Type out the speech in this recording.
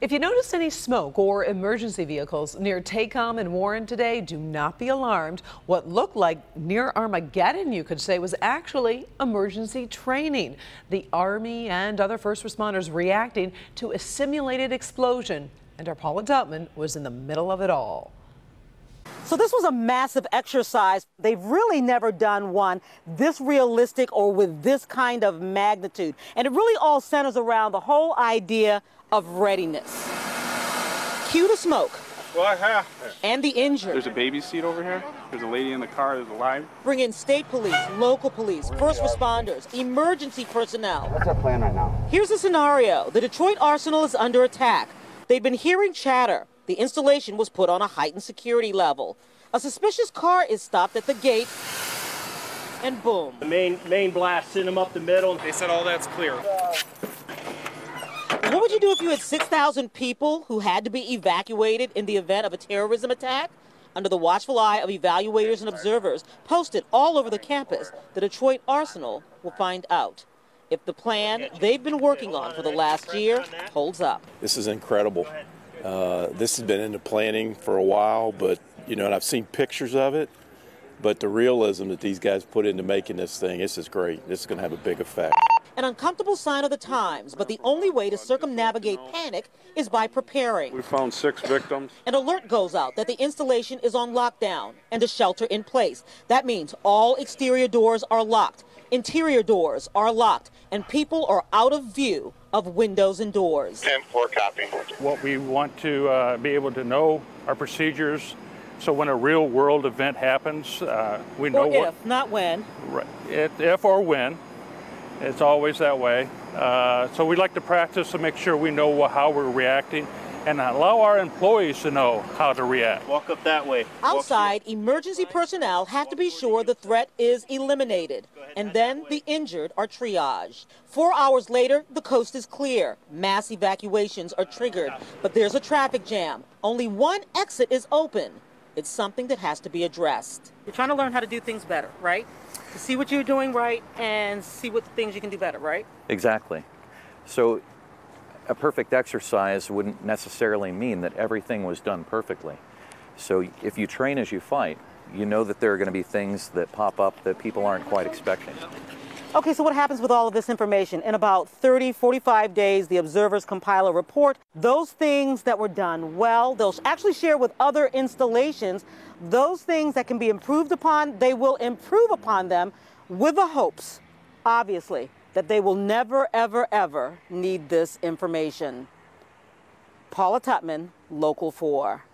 If you notice any smoke or emergency vehicles near Tacom and Warren today, do not be alarmed. What looked like near Armageddon, you could say, was actually emergency training. The Army and other first responders reacting to a simulated explosion. And our Paula Tutman was in the middle of it all. So this was a massive exercise. They've really never done one this realistic or with this kind of magnitude. And it really all centers around the whole idea of readiness. Cue the smoke. And the injured. There's a baby seat over here. There's a lady in the car that's alive. Bring in state police, local police, first responders, emergency personnel. What's our plan right now? Here's a scenario. The Detroit Arsenal is under attack. They've been hearing chatter. The installation was put on a heightened security level. A suspicious car is stopped at the gate, and boom. The main blast sent them up the middle. They said all that's clear. What would you do if you had 6,000 people who had to be evacuated in the event of a terrorism attack? Under the watchful eye of evaluators and observers posted all over the campus, the Detroit Arsenal will find out if the plan they've been working on for the last year holds up. This is incredible. This has been in the planning for a while, but and I've seen pictures of it, but the realism that these guys put into making this thing, this is great. This is going to have a big effect. An uncomfortable sign of the times, but the only way to circumnavigate panic is by preparing. We found 6 victims. An alert goes out that the installation is on lockdown and a shelter in place. That means all exterior doors are locked, interior doors are locked, and people are out of view of windows and doors. 10-4 copy. What we want to be able to know our procedures, so when a real world event happens, we know what. If, not when. Right. If or when. It's always that way. So we like to practice to make sure we know how we're reacting and allow our employees to know how to react. Walk up that way. Outside, emergency personnel have to be sure the threat is eliminated, and then the injured are triaged. 4 hours later, the coast is clear. Mass evacuations are triggered, but there's a traffic jam. Only one exit is open. It's something that has to be addressed. You're trying to learn how to do things better, right? To see what you're doing right and see what things you can do better, right? Exactly. So a perfect exercise wouldn't necessarily mean that everything was done perfectly. So if you train as you fight, you know that there are going to be things that pop up that people aren't quite expecting. Okay, so what happens with all of this information? In about 30, 45 days, the observers compile a report. Those things that were done well, they'll actually share with other installations. Those things that can be improved upon, they will improve upon them with the hopes, obviously, that they will never, ever, ever need this information. Paula Tutman, Local 4.